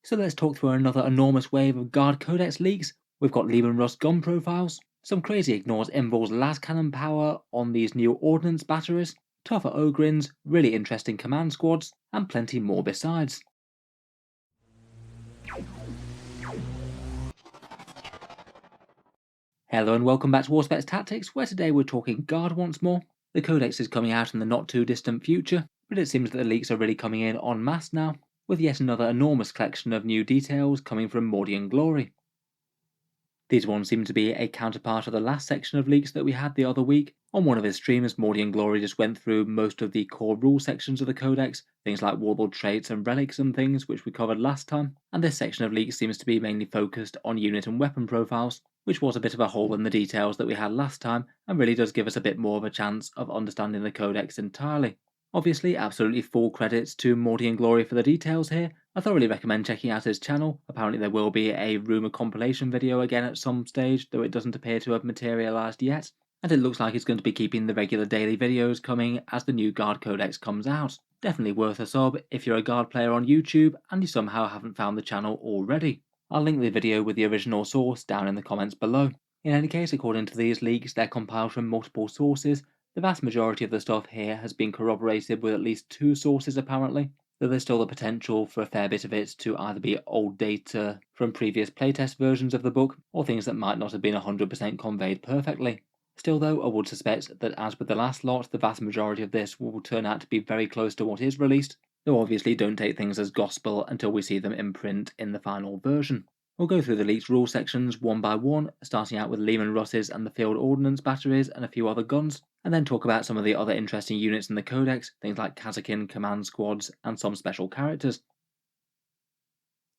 So let's talk through another enormous wave of Guard Codex leaks. We've got Leman Russ gun profiles, some crazy ignores Invol's las cannon power on these new ordnance batteries, tougher Ogryns, really interesting command squads, and plenty more besides. Hello and welcome back to Warspec Tactics, where today we're talking Guard once more. The Codex is coming out in the not too distant future, but it seems that the leaks are really coming in en masse now, with yet another enormous collection of new details coming from Mordian glory. These ones seem to be a counterpart of the last section of leaks that we had the other week. On one of his streams, Mordian Glory just went through most of the core rule sections of the Codex, things like warlord traits and relics and things which we covered last time, and this section of leaks seems to be mainly focused on unit and weapon profiles, which was a bit of a hole in the details that we had last time, and really does give us a bit more of a chance of understanding the Codex entirely. Obviously, absolutely full credits to Mordian Glory for the details here. I thoroughly recommend checking out his channel. Apparently there will be a rumour compilation video again at some stage, though it doesn't appear to have materialised yet, and it looks like it's going to be keeping the regular daily videos coming as the new Guard Codex comes out. Definitely worth a sub if you're a Guard player on YouTube and you somehow haven't found the channel already. I'll link the video with the original source down in the comments below. In any case, according to these leaks, they're compiled from multiple sources. The vast majority of the stuff here has been corroborated with at least 2 sources apparently, though there's still the potential for a fair bit of it to either be old data from previous playtest versions of the book, or things that might not have been 100% conveyed perfectly. Still though, I would suspect that as with the last lot, the vast majority of this will turn out to be very close to what is released, though obviously don't take things as gospel until we see them in print in the final version. We'll go through the leaked rule sections one by one, starting out with Leman Russ's and the field ordnance batteries and a few other guns, and then talk about some of the other interesting units in the Codex, things like Kasrkin, command squads, and some special characters.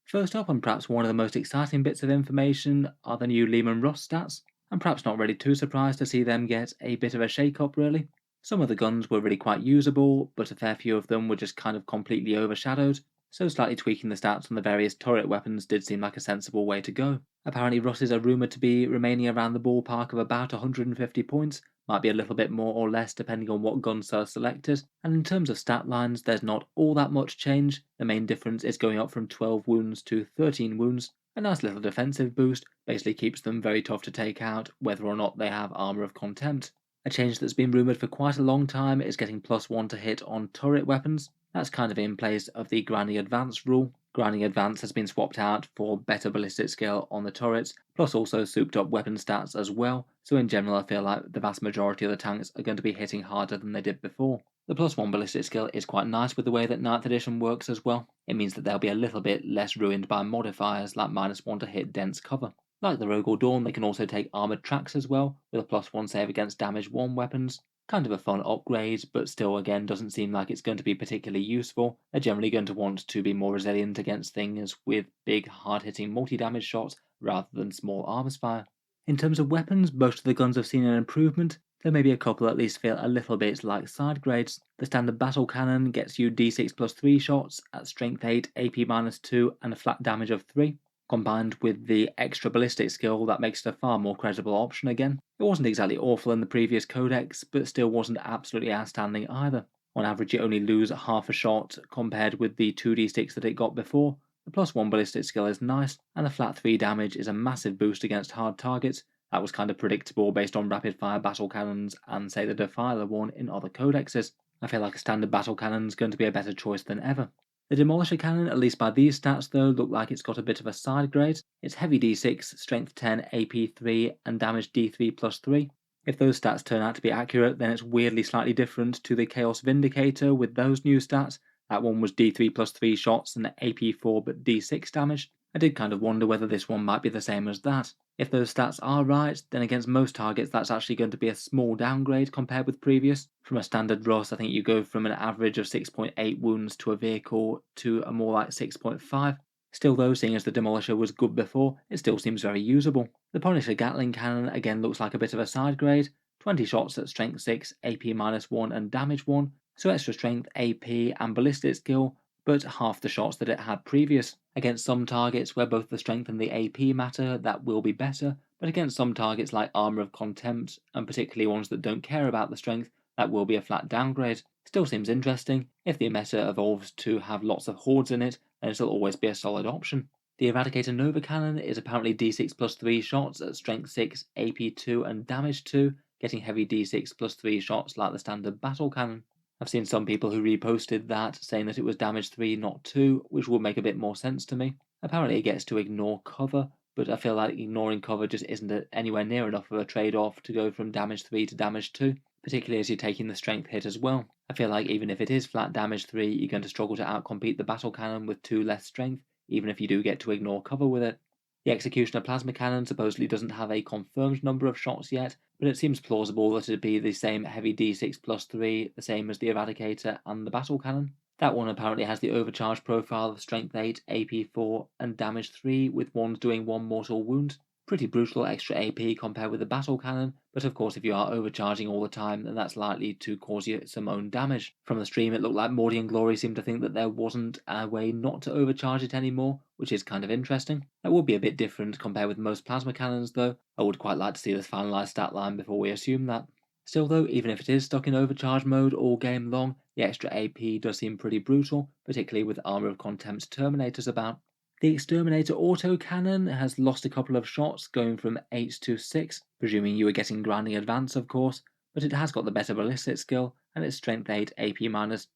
First up, and perhaps one of the most exciting bits of information, are the new Leman Russ stats. I'm perhaps not really too surprised to see them get a bit of a shake-up really. Some of the guns were really quite usable, but a fair few of them were just kind of completely overshadowed, so slightly tweaking the stats on the various turret weapons did seem like a sensible way to go. Apparently Russes are rumoured to be remaining around the ballpark of about 150 points, might be a little bit more or less depending on what guns are selected, and in terms of stat lines there's not all that much change. The main difference is going up from 12 wounds to 13 wounds. A nice little defensive boost, basically keeps them very tough to take out whether or not they have Armour of Contempt. A change that's been rumoured for quite a long time is getting +1 to hit on turret weapons. That's kind of in place of the grinding advance rule. Grinding advance has been swapped out for better ballistic skill on the turrets, plus also souped up weapon stats as well, so in general I feel like the vast majority of the tanks are going to be hitting harder than they did before. The +1 ballistic skill is quite nice with the way that 9th edition works as well. It means that they'll be a little bit less ruined by modifiers like -1 to hit dense cover. Like the Rogue or Dawn, they can also take armoured tracks as well, with a +1 save against damage 1 weapons. Kind of a fun upgrade, but still again doesn't seem like it's going to be particularly useful. They're generally going to want to be more resilient against things with big hard-hitting multi-damage shots rather than small armor fire. In terms of weapons, most of the guns have seen an improvement, though maybe a couple at least feel a little bit like side grades. The standard battle cannon gets you d6 plus 3 shots at strength 8, AP -2 and a flat damage of 3. Combined with the extra ballistic skill, that makes it a far more credible option again. It wasn't exactly awful in the previous Codex, but still wasn't absolutely outstanding either. On average you only lose half a shot compared with the 2d6 that it got before. The +1 ballistic skill is nice, and the flat 3 damage is a massive boost against hard targets. That was kind of predictable based on rapid fire battle cannons and say the Defiler one in other codexes. I feel like a standard battle cannon is going to be a better choice than ever. The Demolisher Cannon, at least by these stats though, look like it's got a bit of a side grade. It's heavy d6, strength 10, AP 3 and damage d3 plus 3. If those stats turn out to be accurate, then it's weirdly slightly different to the Chaos Vindicator with those new stats. That one was d3 plus 3 shots and AP 4 but d6 damage. I did kind of wonder whether this one might be the same as that. If those stats are right, then against most targets that's actually going to be a small downgrade compared with previous. From a standard Russ, I think you go from an average of 6.8 wounds to a vehicle to a more like 6.5. Still though, seeing as the Demolisher was good before, it still seems very usable. The Punisher Gatling Cannon again looks like a bit of a side grade. 20 shots at strength 6, AP -1 and damage 1, so extra strength, AP and ballistic skill, but half the shots that it had previous. Against some targets where both the strength and the AP matter, that will be better, but against some targets like Armour of Contempt, and particularly ones that don't care about the strength, that will be a flat downgrade. Still seems interesting. If the meta evolves to have lots of hordes in it, then it'll always be a solid option. The Eradicator Nova Cannon is apparently D6 plus 3 shots at strength 6, AP 2 and damage 2, getting heavy D6 plus 3 shots like the standard battle cannon. I've seen some people who reposted that, saying that it was damage 3 not 2, which would make a bit more sense to me. Apparently it gets to ignore cover, but I feel like ignoring cover just isn't anywhere near enough of a trade-off to go from damage 3 to damage 2, particularly as you're taking the strength hit as well. I feel like even if it is flat damage 3, you're going to struggle to outcompete the battle cannon with 2 less strength, even if you do get to ignore cover with it. The Executioner Plasma Cannon supposedly doesn't have a confirmed number of shots yet, but it seems plausible that it'd be the same heavy D6 plus 3, the same as the Eradicator and the Battle Cannon. That one apparently has the overcharge profile of strength 8, AP 4 and damage 3, with ones doing 1 mortal wound. Pretty brutal extra AP compared with the battle cannon, but of course if you are overcharging all the time, then that's likely to cause you some own damage. From the stream it looked like Mordian Glory seemed to think that there wasn't a way not to overcharge it anymore, which is kind of interesting. That would be a bit different compared with most plasma cannons though. I would quite like to see this finalised stat line before we assume that. Still though, even if it is stuck in overcharge mode all game long, the extra AP does seem pretty brutal, particularly with Armour of Contempt's Terminators about. The Exterminator autocannon has lost a couple of shots, going from 8 to 6, presuming you were getting grinding advance of course, but it has got the better ballistic skill, and its strength 8, AP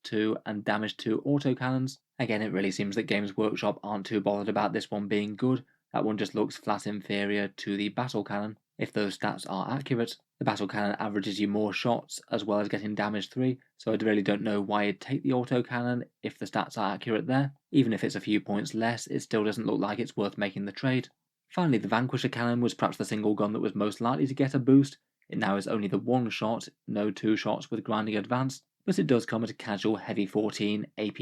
2 and damage 2 autocannons. Again, it really seems that Games Workshop aren't too bothered about this one being good. That one just looks flat inferior to the battle cannon, if those stats are accurate. The battle cannon averages you more shots, as well as getting damage 3, so I really don't know why you'd take the autocannon if the stats are accurate there. Even if it's a few points less, it still doesn't look like it's worth making the trade. Finally, the Vanquisher cannon was perhaps the single gun that was most likely to get a boost. It now is only the 1 shot, no 2 shots with grinding advance, but it does come at a casual heavy 14, AP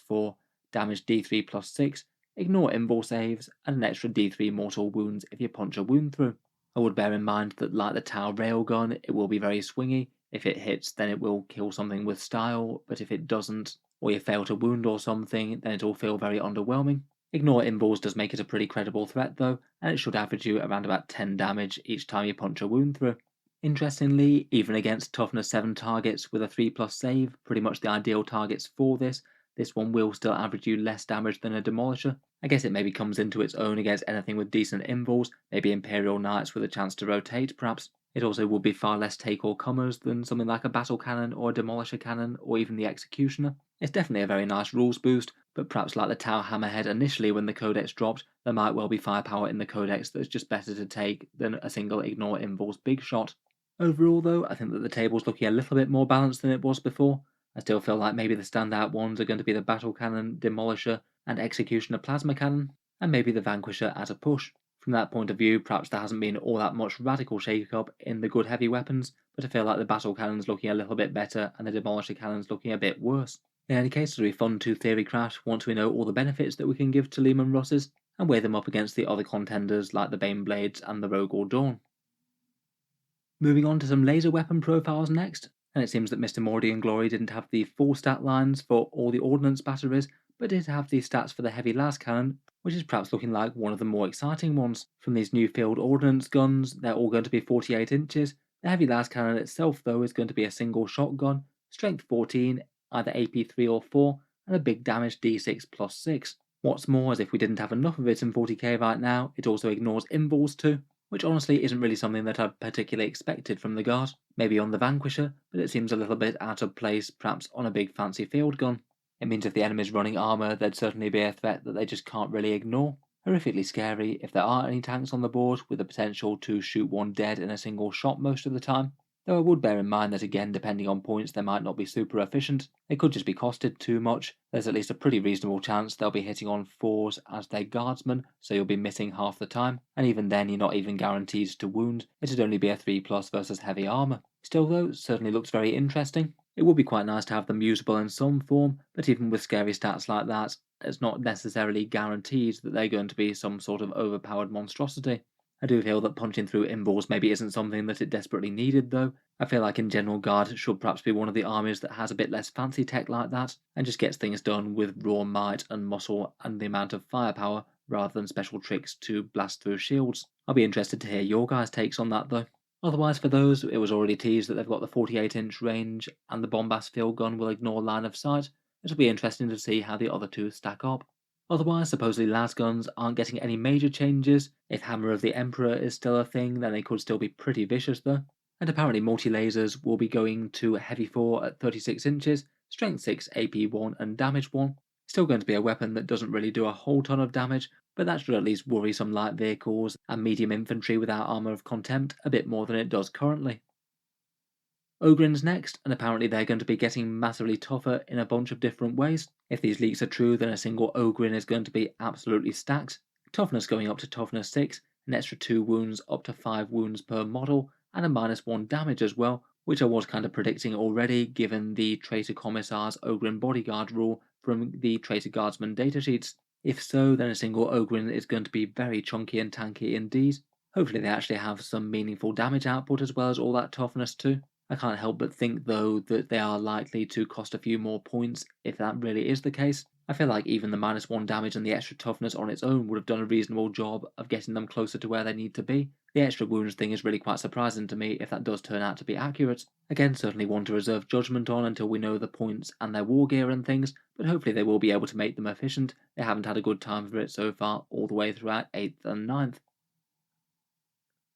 4, damage D3 plus 6, ignore invul saves, and an extra D3 mortal wounds if you punch a wound through. I would bear in mind that like the Tau railgun, it will be very swingy. If it hits, then it will kill something with style, but if it doesn't, or you fail to wound or something, then it'll feel very underwhelming. Ignore invuls does make it a pretty credible threat though, and it should average you around about 10 damage each time you punch a wound through. Interestingly, even against toughness 7 targets with a 3+ save, pretty much the ideal targets for this one will still average you less damage than a Demolisher. I guess it maybe comes into its own against anything with decent invuls, maybe Imperial Knights with a chance to rotate perhaps. It also would be far less take all comers than something like a Battle Cannon or a Demolisher Cannon or even the Executioner. It's definitely a very nice rules boost, but perhaps like the Tau Hammerhead initially when the Codex dropped, there might well be firepower in the Codex that's just better to take than a single ignore invuls big shot. Overall though, I think that the table's looking a little bit more balanced than it was before. I still feel like maybe the standout ones are going to be the Battle Cannon, Demolisher, and Executioner Plasma Cannon, and maybe the Vanquisher at a push. From that point of view, perhaps there hasn't been all that much radical shake-up in the good heavy weapons, but I feel like the Battle Cannon's looking a little bit better and the Demolisher Cannon's looking a bit worse. In any case, it'll be fun to theory crash once we know all the benefits that we can give to Leman Russes, and weigh them up against the other contenders like the Baneblades and the Rogue or Dawn. Moving on to some laser weapon profiles next, and it seems that Mr. Mordian Glory didn't have the full stat lines for all the ordnance batteries, but did have the stats for the heavy las cannon, which is perhaps looking like one of the more exciting ones. From these new field ordnance guns, they're all going to be 48 inches. The heavy las cannon itself, though, is going to be a single shotgun, strength 14, either AP 3 or 4, and a big damage D6 plus 6. What's more is if we didn't have enough of it in 40k right now, it also ignores invuls too, which honestly isn't really something that I've particularly expected from the guard. Maybe on the Vanquisher, but it seems a little bit out of place perhaps on a big fancy field gun. It means if the enemy's running armour, there'd certainly be a threat that they just can't really ignore. Horrifically scary if there are any tanks on the board, with the potential to shoot one dead in a single shot most of the time. Though I would bear in mind that again, depending on points, they might not be super efficient. They could just be costed too much. There's at least a pretty reasonable chance they'll be hitting on 4s as their guardsmen, so you'll be missing half the time. And even then, you're not even guaranteed to wound. It'd only be a 3+ versus heavy armour. Still though, it certainly looks very interesting. It would be quite nice to have them usable in some form, but even with scary stats like that, it's not necessarily guaranteed that they're going to be some sort of overpowered monstrosity. I do feel that punching through invuls maybe isn't something that it desperately needed though. I feel like in general Guard should perhaps be one of the armies that has a bit less fancy tech like that, and just gets things done with raw might and muscle and the amount of firepower, rather than special tricks to blast through shields. I'll be interested to hear your guys' takes on that though. Otherwise for those, it was already teased that they've got the 48-inch range, and the Bombast field gun will ignore line of sight. It'll be interesting to see how the other two stack up. Otherwise, supposedly lasguns aren't getting any major changes. If Hammer of the Emperor is still a thing, then they could still be pretty vicious though. And apparently multi-lasers will be going to Heavy 4 at 36 inches, Strength 6 AP 1 and Damage 1. Still going to be a weapon that doesn't really do a whole ton of damage, but that should at least worry some light vehicles and medium infantry without Armour of Contempt a bit more than it does currently. Ogryns next, and apparently they're going to be getting massively tougher in a bunch of different ways. If these leaks are true, then a single Ogryn is going to be absolutely stacked. Toughness going up to toughness 6, an extra 2 wounds up to 5 wounds per model, and a -1 damage as well, which I was kind of predicting already given the Traitor Commissar's Ogryn Bodyguard rule from the Traitor Guardsman datasheets. If so, then a single Ogryn is going to be very chunky and tanky indeed. Hopefully they actually have some meaningful damage output as well as all that toughness too. I can't help but think though that they are likely to cost a few more points if that really is the case. I feel like even the -1 damage and the extra toughness on its own would have done a reasonable job of getting them closer to where they need to be. The extra wounds thing is really quite surprising to me if that does turn out to be accurate. Again, certainly one to reserve judgment on until we know the points and their war gear and things, but hopefully they will be able to make them efficient. They haven't had a good time for it so far all the way throughout 8th and 9th.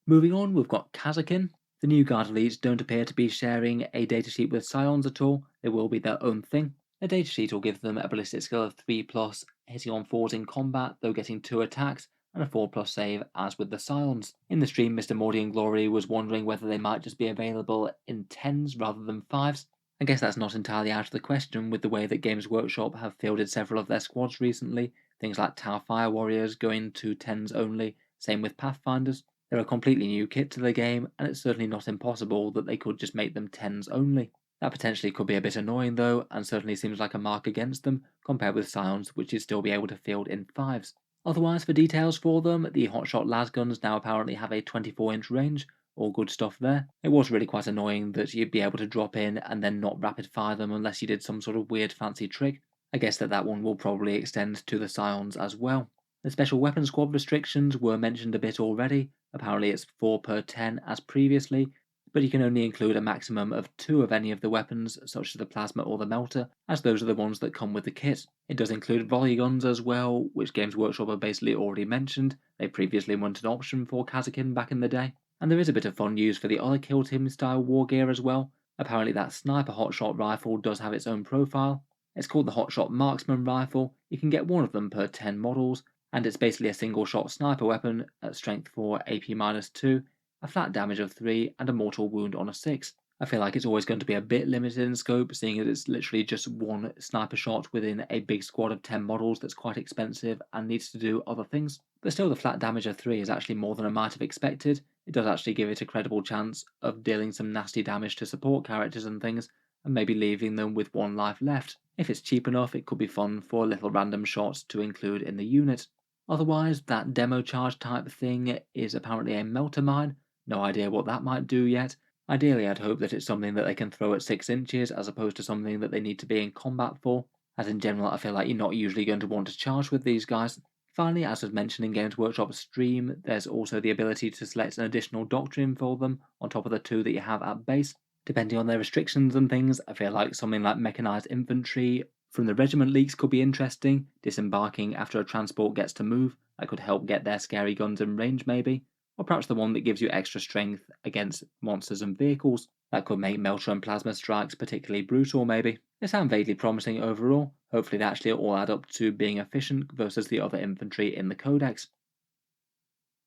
Moving on, we've got Kasrkin. The new Guard elites don't appear to be sharing a datasheet with Scions at all, they will be their own thing. A datasheet will give them a ballistic skill of 3+, hitting on 4s in combat, though getting 2 attacks, and a 4+ save as with the Scions. In the stream, Mr. Mordian Glory was wondering whether they might just be available in 10s rather than 5s. I guess that's not entirely out of the question with the way that Games Workshop have fielded several of their squads recently, things like Tower Fire Warriors going to 10s only, same with Pathfinders. They're a completely new kit to the game, and it's certainly not impossible that they could just make them 10s only. That potentially could be a bit annoying though, and certainly seems like a mark against them, compared with Scions, which you'd still be able to field in 5s. Otherwise, for details for them, the Hotshot lasguns now apparently have a 24-inch range, all good stuff there. It was really quite annoying that you'd be able to drop in and then not rapid fire them unless you did some sort of weird fancy trick. I guess that one will probably extend to the Scions as well. The special weapon squad restrictions were mentioned a bit already. Apparently it's 4 per 10 as previously, but you can only include a maximum of 2 of any of the weapons, such as the plasma or the melter, as those are the ones that come with the kit. It does include volley guns as well, which Games Workshop have basically already mentioned. They previously weren't an option for Kasrkin back in the day. And there is a bit of fun used for the other Kill Team style war gear as well. Apparently that sniper hotshot rifle does have its own profile. It's called the Hotshot Marksman Rifle. You can get 1 of them per 10 models, and it's basically a single shot sniper weapon at strength 4, AP -2, a flat damage of 3, and a mortal wound on a 6. I feel like it's always going to be a bit limited in scope, seeing as it's literally just 1 sniper shot within a big squad of 10 models that's quite expensive and needs to do other things. But still, the flat damage of 3 is actually more than I might have expected. It does actually give it a credible chance of dealing some nasty damage to support characters and things, and maybe leaving them with 1 life left. If it's cheap enough, it could be fun for little random shots to include in the unit. Otherwise, that demo charge type thing is apparently a melter mine. No idea what that might do yet. Ideally, I'd hope that it's something that they can throw at 6 inches as opposed to something that they need to be in combat for, as in general I feel like you're not usually going to want to charge with these guys. Finally, as was mentioned in Games Workshop's stream, there's also the ability to select an additional doctrine for them on top of the 2 that you have at base. Depending on their restrictions and things, I feel like something like Mechanized Infantry from the regiment leaks could be interesting, disembarking after a transport gets to move. That could help get their scary guns in range maybe. Or perhaps the one that gives you extra strength against monsters and vehicles. That could make Melter and Plasma strikes particularly brutal maybe. They sound vaguely promising overall. Hopefully they actually all add up to being efficient versus the other infantry in the Codex.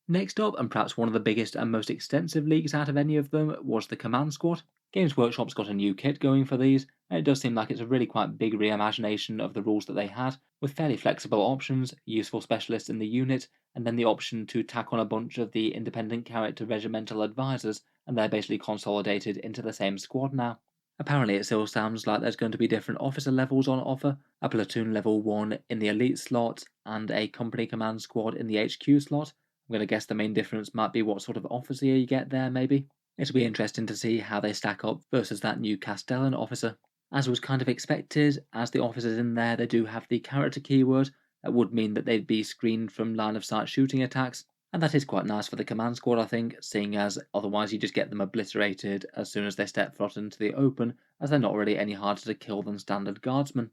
Next up, and perhaps one of the biggest and most extensive leaks out of any of them, was the Command Squad. Games Workshop's got a new kit going for these, and it does seem like it's a really quite big reimagination of the rules that they had, with fairly flexible options, useful specialists in the unit, and then the option to tack on a bunch of the independent character regimental advisors, and they're basically consolidated into the same squad now. Apparently it still sounds like there's going to be different officer levels on offer, a platoon level 1 in the elite slot, and a company command squad in the HQ slot. I'm going to guess the main difference might be what sort of officer you get there, maybe. It'll be interesting to see how they stack up versus that new Castellan officer. As was kind of expected, as the officers in there, they do have the character keyword. That would mean that they'd be screened from line of sight shooting attacks, and that is quite nice for the command squad, I think, seeing as otherwise you just get them obliterated as soon as they step foot into the open, as they're not really any harder to kill than standard guardsmen.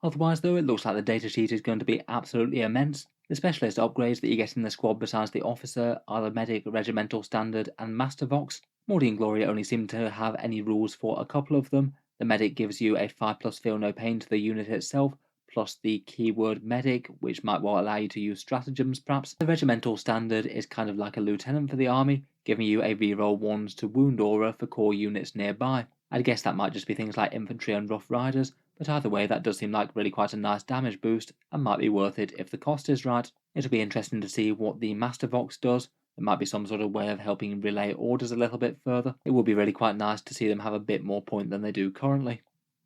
Otherwise though, it looks like the datasheet is going to be absolutely immense. The specialist upgrades that you get in the squad besides the officer are the medic, regimental standard, and master vox. Mordian Glory only seem to have any rules for a couple of them. The medic gives you a 5+ feel no pain to the unit itself, plus the keyword medic, which might well allow you to use stratagems perhaps. The regimental standard is kind of like a lieutenant for the army, giving you a reroll 1s to wound aura for core units nearby. I'd guess that might just be things like infantry and rough riders, but either way that does seem like really quite a nice damage boost and might be worth it if the cost is right. It'll be interesting to see what the Master Vox does. It might be some sort of way of helping relay orders a little bit further. It would be really quite nice to see them have a bit more point than they do currently.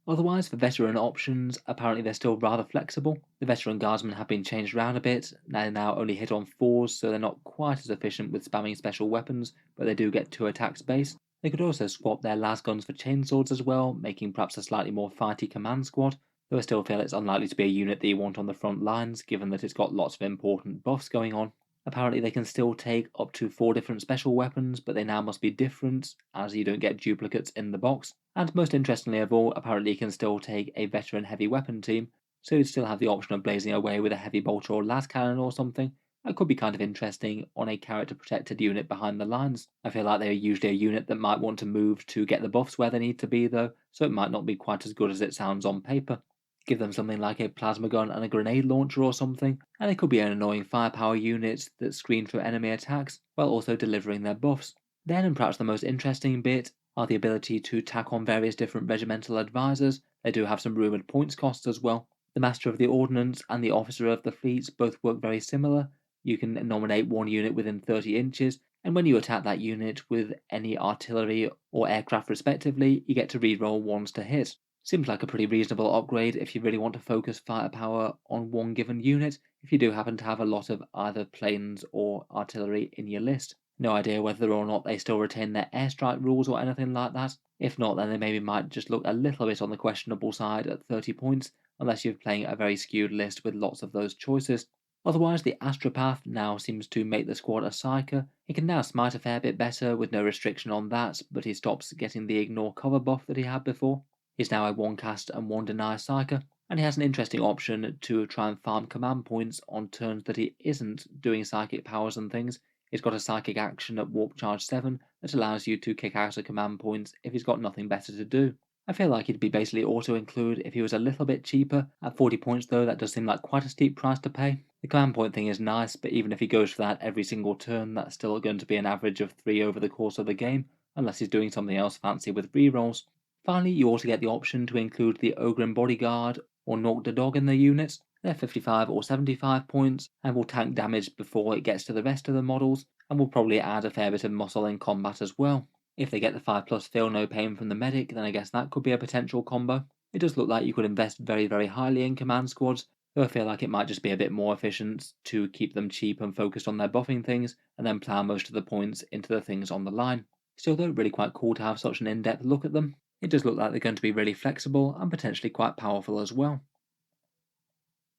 Otherwise, for veteran options, apparently they're still rather flexible. The veteran guardsmen have been changed around a bit. They now only hit on 4s, so they're not quite as efficient with spamming special weapons, but they do get 2 attacks base. They could also swap their las guns for chainswords as well, making perhaps a slightly more fighty command squad, though I still feel it's unlikely to be a unit that you want on the front lines, given that it's got lots of important buffs going on. Apparently they can still take up to 4 different special weapons, but they now must be different, as you don't get duplicates in the box. And most interestingly of all, apparently you can still take a veteran heavy weapon team, so you'd still have the option of blazing away with a heavy bolter or las cannon or something. That could be kind of interesting on a character protected unit behind the lines. I feel like they're usually a unit that might want to move to get the buffs where they need to be though, so it might not be quite as good as it sounds on paper. Give them something like a plasma gun and a grenade launcher or something, and they could be an annoying firepower unit that screen through enemy attacks while also delivering their buffs. Then, and perhaps the most interesting bit, are the ability to tack on various different regimental advisors. They do have some rumoured points costs as well. The Master of the Ordnance and the Officer of the Fleets both work very similar. You can nominate one unit within 30 inches, and when you attack that unit with any artillery or aircraft respectively, you get to reroll 1s to hit. Seems like a pretty reasonable upgrade if you really want to focus firepower on one given unit, if you do happen to have a lot of either planes or artillery in your list. No idea whether or not they still retain their airstrike rules or anything like that. If not, then they maybe might just look a little bit on the questionable side at 30 points, unless you're playing a very skewed list with lots of those choices. Otherwise, the Astropath now seems to make the squad a psyker. He can now smite a fair bit better with no restriction on that, but he stops getting the ignore cover buff that he had before. He's now a 1 cast and 1 deny psyker, and he has an interesting option to try and farm command points on turns that he isn't doing psychic powers and things. He's got a psychic action at Warp Charge 7 that allows you to kick out a command points if he's got nothing better to do. I feel like he'd be basically auto-include if he was a little bit cheaper. At 40 points though, that does seem like quite a steep price to pay. The command point thing is nice, but even if he goes for that every single turn, that's still going to be an average of 3 over the course of the game, unless he's doing something else fancy with rerolls. Finally, you also get the option to include the Ogryn Bodyguard or Nork the Dog in the units. They're 55 or 75 points and will tank damage before it gets to the rest of the models, and will probably add a fair bit of muscle in combat as well. If they get the 5+ feel no pain from the medic, then I guess that could be a potential combo. It does look like you could invest very highly in command squads, though I feel like it might just be a bit more efficient to keep them cheap and focused on their buffing things, and then plough most of the points into the things on the line. Still though, really quite cool to have such an in-depth look at them. It does look like they're going to be really flexible and potentially quite powerful as well.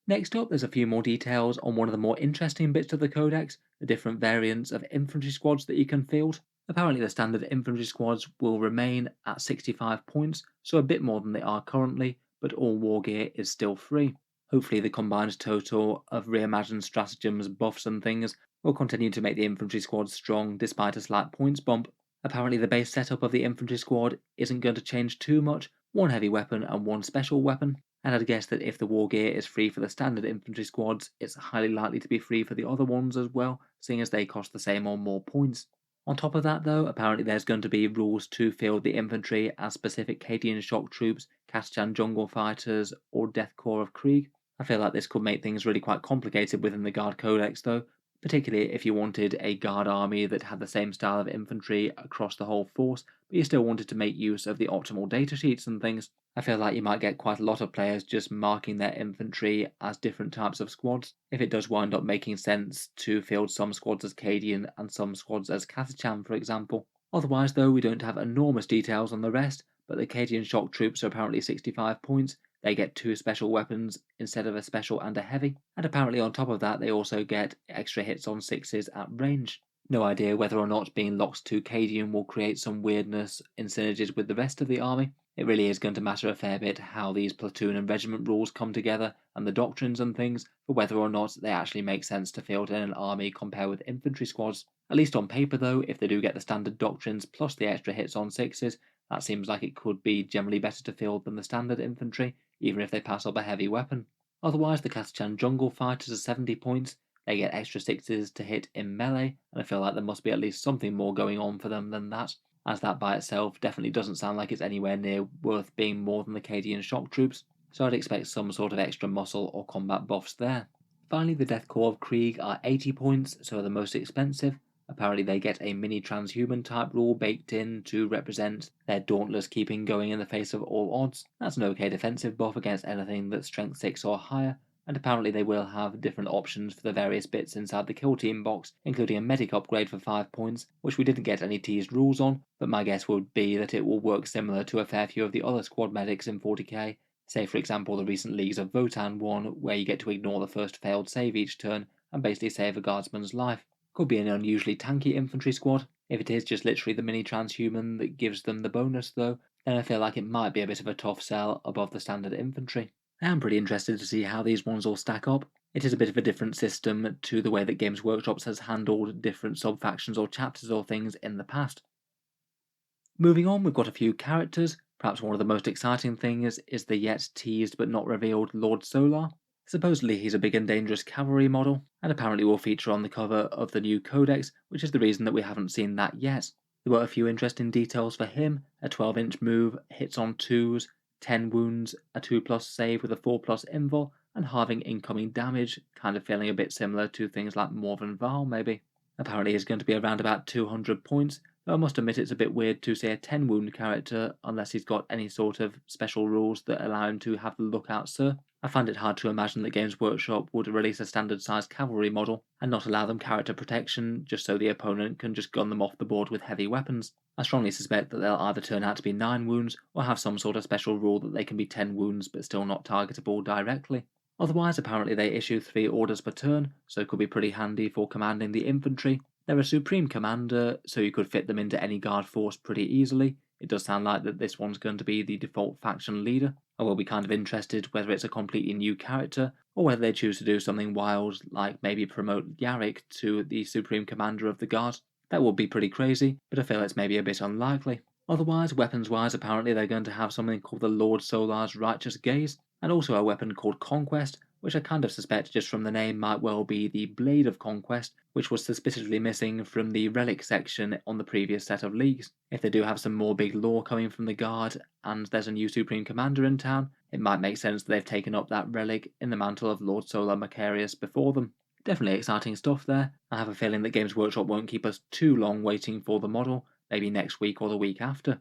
Next up, there's a few more details on one of the more interesting bits of the Codex, the different variants of infantry squads that you can field. Apparently the standard infantry squads will remain at 65 points, so a bit more than they are currently, but all war gear is still free. Hopefully the combined total of reimagined stratagems, buffs and things will continue to make the infantry squad strong despite a slight points bump. Apparently the base setup of the infantry squad isn't going to change too much, 1 heavy weapon and 1 special weapon, and I'd guess that if the war gear is free for the standard infantry squads, it's highly likely to be free for the other ones as well, seeing as they cost the same or more points. On top of that though, apparently there's going to be rules to field the infantry as specific Cadian shock troops, Kasrkin jungle fighters, or Death Corps of Krieg. I feel like this could make things really quite complicated within the Guard Codex though, particularly if you wanted a guard army that had the same style of infantry across the whole force, but you still wanted to make use of the optimal datasheets and things. I feel like you might get quite a lot of players just marking their infantry as different types of squads, if it does wind up making sense to field some squads as Cadian and some squads as Kasrkin, for example. Otherwise though, we don't have enormous details on the rest, but the Cadian shock troops are apparently 65 points. They get 2 special weapons instead of a special and a heavy, and apparently on top of that they also get extra hits on 6s at range. No idea whether or not being locked to Cadian will create some weirdness in synergies with the rest of the army. It really is going to matter a fair bit how these platoon and regiment rules come together and the doctrines and things for whether or not they actually make sense to field in an army compared with infantry squads. At least on paper though, if they do get the standard doctrines plus the extra hits on sixes, that seems like it could be generally better to field than the standard infantry, even if they pass up a heavy weapon. Otherwise, the Kasrkin jungle fighters are 70 points, they get extra sixes to hit in melee, and I feel like there must be at least something more going on for them than that, as that by itself definitely doesn't sound like it's anywhere near worth being more than the Cadian shock troops, so I'd expect some sort of extra muscle or combat buffs there. Finally, the Death Corps of Krieg are 80 points, so are the most expensive. Apparently they get a mini transhuman type rule baked in to represent their dauntless keeping going in the face of all odds. That's an okay defensive buff against anything that's strength 6 or higher, and apparently they will have different options for the various bits inside the kill team box, including a medic upgrade for 5 points, which we didn't get any teased rules on, but my guess would be that it will work similar to a fair few of the other squad medics in 40k, say for example the recent Leagues of Votan one, where you get to ignore the first failed save each turn and basically save a guardsman's life. Could be an unusually tanky infantry squad. If it is just literally the mini transhuman that gives them the bonus though, then I feel like it might be a bit of a tough sell above the standard infantry. I am pretty interested to see how these ones all stack up. It is a bit of a different system to the way that Games Workshop has handled different sub-factions or chapters or things in the past. Moving on, we've got a few characters. Perhaps one of the most exciting things is the yet teased but not revealed Lord Solar. Supposedly he's a big and dangerous cavalry model, and apparently will feature on the cover of the new Codex, which is the reason that we haven't seen that yet. There were a few interesting details for him: a 12-inch move, hits on 2s, 10 wounds, a 2+ save with a 4+ invul, and halving incoming damage, kind of feeling a bit similar to things like Morven Val maybe. Apparently he's going to be around about 200 points, though I must admit it's a bit weird to say a 10 wound character unless he's got any sort of special rules that allow him to have the Lookout Sir. I find it hard to imagine that Games Workshop would release a standard sized cavalry model and not allow them character protection just so the opponent can just gun them off the board with heavy weapons. I strongly suspect that they'll either turn out to be 9 wounds or have some sort of special rule that they can be 10 wounds but still not targetable directly. Otherwise, apparently they issue 3 orders per turn, so it could be pretty handy for commanding the infantry. They're a supreme commander, so you could fit them into any guard force pretty easily. It does sound like that this one's going to be the default faction leader. I will be kind of interested whether it's a completely new character, or whether they choose to do something wild, like maybe promote Yarrick to the Supreme Commander of the Guard. That would be pretty crazy, but I feel it's maybe a bit unlikely. Otherwise, weapons-wise, apparently they're going to have something called the Lord Solar's Righteous Gaze, and also a weapon called Conquest, which I kind of suspect just from the name might well be the Blade of Conquest, which was suspiciously missing from the relic section on the previous set of leagues. If they do have some more big lore coming from the Guard, and there's a new Supreme Commander in town, it might make sense that they've taken up that relic in the mantle of Lord Solar Macarius before them. Definitely exciting stuff there. I have a feeling that Games Workshop won't keep us too long waiting for the model, maybe next week or the week after.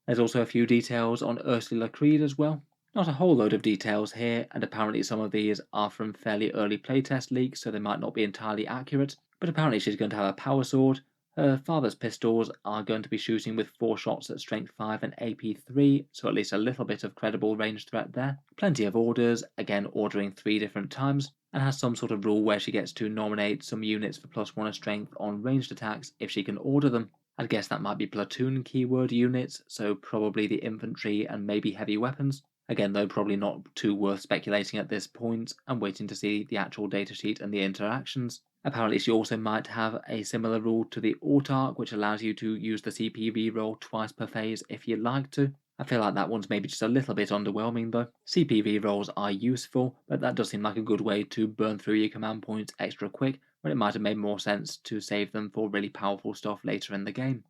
There's also a few details on Ursula Creed as well. Not a whole load of details here, and apparently some of these are from fairly early playtest leaks, so they might not be entirely accurate, but apparently she's going to have a power sword. Her father's pistols are going to be shooting with 4 shots at strength 5 and AP 3, so at least a little bit of credible range threat there. Plenty of orders, again ordering 3 different times, and has some sort of rule where she gets to nominate some units for +1 strength on ranged attacks if she can order them. I'd guess that might be platoon keyword units, so probably the infantry and maybe heavy weapons. Again though, probably not too worth speculating at this point, and waiting to see the actual datasheet and the interactions. Apparently she also might have a similar rule to the Autarch, which allows you to use the CPV roll twice per phase if you'd like to. I feel like that one's maybe just a little bit underwhelming though. CPV rolls are useful, but that does seem like a good way to burn through your command points extra quick, when it might have made more sense to save them for really powerful stuff later in the game.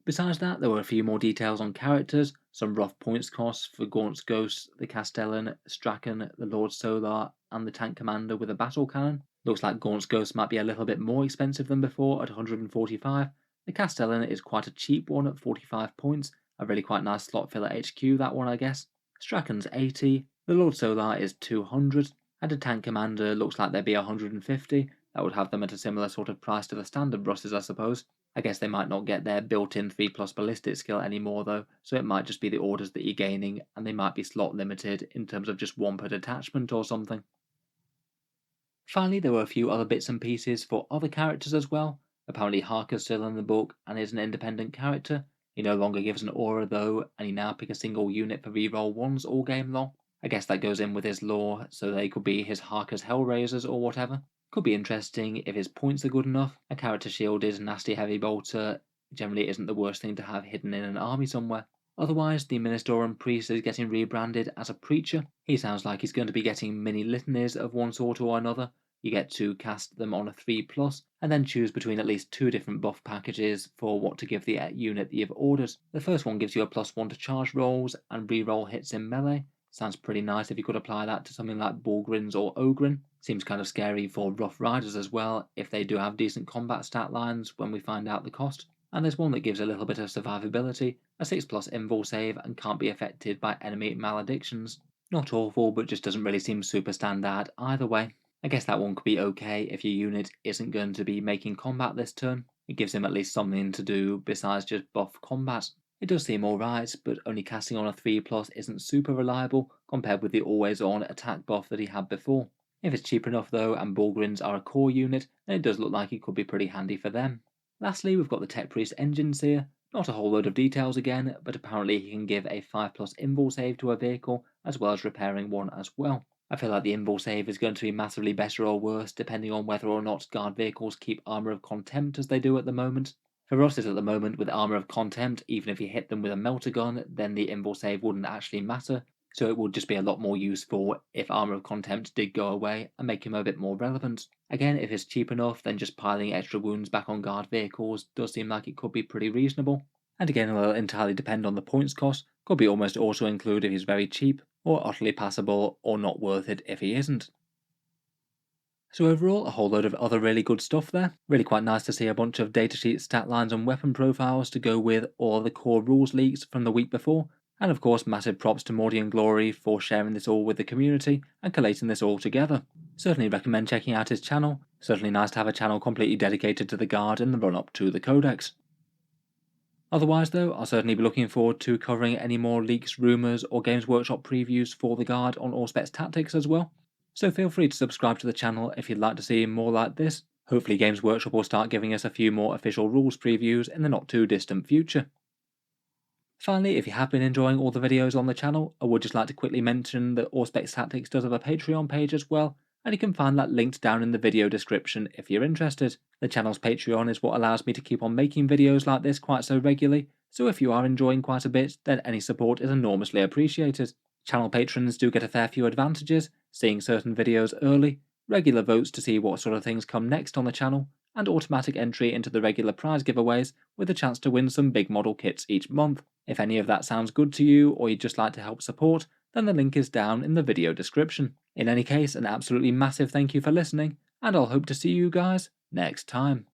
Besides that, there were a few more details on characters, some rough points costs for Gaunt's Ghost, the Castellan, Strachan, the Lord Solar, and the Tank Commander with a battle cannon. Looks like Gaunt's Ghost might be a little bit more expensive than before at 145. The Castellan is quite a cheap one at 45 points, a really quite nice slot filler HQ that one I guess. Strachan's 80, the Lord Solar is 200, and a Tank Commander looks like they'd be 150. That would have them at a similar sort of price to the standard Russes I suppose. I guess they might not get their built-in 3+ ballistic skill anymore though, so it might just be the orders that you're gaining, and they might be slot limited in terms of just 1 per detachment or something. Finally, there were a few other bits and pieces for other characters as well. Apparently Harker's still in the book and is an independent character. He no longer gives an aura though, and you now pick a single unit for reroll ones all game long. I guess that goes in with his lore, so they could be his Harker's Hellraisers or whatever. Could be interesting if his points are good enough. A character shielded nasty heavy bolter generally isn't the worst thing to have hidden in an army somewhere. Otherwise, the Ministorum Priest is getting rebranded as a Preacher. He sounds like he's going to be getting mini litanies of one sort or another. You get to cast them on a 3+, and then choose between at least 2 different buff packages for what to give the unit that you've ordered. The first one gives you a +1 to charge rolls and reroll hits in melee. Sounds pretty nice if you could apply that to something like Ogryns or Ogryns. Seems kind of scary for Rough Riders as well, if they do have decent combat stat lines when we find out the cost. And there's one that gives a little bit of survivability, a 6+ invul save, and can't be affected by enemy maledictions. Not awful, but just doesn't really seem super standard either way. I guess that one could be okay if your unit isn't going to be making combat this turn. It gives him at least something to do besides just buff combat. It does seem alright, but only casting on a 3+ isn't super reliable compared with the always on attack buff that he had before. If it's cheap enough though and Ogryns are a core unit, then it does look like it could be pretty handy for them. Lastly, we've got the Tech Priest Engine Seer. Not a whole load of details again, but apparently he can give a 5+ invul save to a vehicle, as well as repairing one as well. I feel like the invul save is going to be massively better or worse, depending on whether or not guard vehicles keep Armour of Contempt as they do at the moment. For us, at the moment, with Armour of Contempt, even if you hit them with a melter gun, then the invul save wouldn't actually matter, so it would just be a lot more useful if Armour of Contempt did go away and make him a bit more relevant. Again, if it's cheap enough, then just piling extra wounds back on guard vehicles does seem like it could be pretty reasonable. And again, it will entirely depend on the points cost, could be almost auto-include if he's very cheap, or utterly passable, or not worth it if he isn't. So overall, a whole load of other really good stuff there. Really quite nice to see a bunch of datasheet stat lines and weapon profiles to go with all the core rules leaks from the week before. And of course, massive props to Mordian Glory for sharing this all with the community and collating this all together. Certainly recommend checking out his channel. Certainly nice to have a channel completely dedicated to the Guard and the run-up to the Codex. Otherwise though, I'll certainly be looking forward to covering any more leaks, rumours or Games Workshop previews for the Guard on Auspex Tactics as well. So feel free to subscribe to the channel if you'd like to see more like this. Hopefully Games Workshop will start giving us a few more official rules previews in the not too distant future. Finally, if you have been enjoying all the videos on the channel, I would just like to quickly mention that Auspex Tactics does have a Patreon page as well, and you can find that linked down in the video description if you're interested. The channel's Patreon is what allows me to keep on making videos like this quite so regularly, so if you are enjoying quite a bit, then any support is enormously appreciated. Channel patrons do get a fair few advantages, seeing certain videos early, regular votes to see what sort of things come next on the channel, and automatic entry into the regular prize giveaways with a chance to win some big model kits each month. If any of that sounds good to you or you'd just like to help support, then the link is down in the video description. In any case, an absolutely massive thank you for listening, and I'll hope to see you guys next time.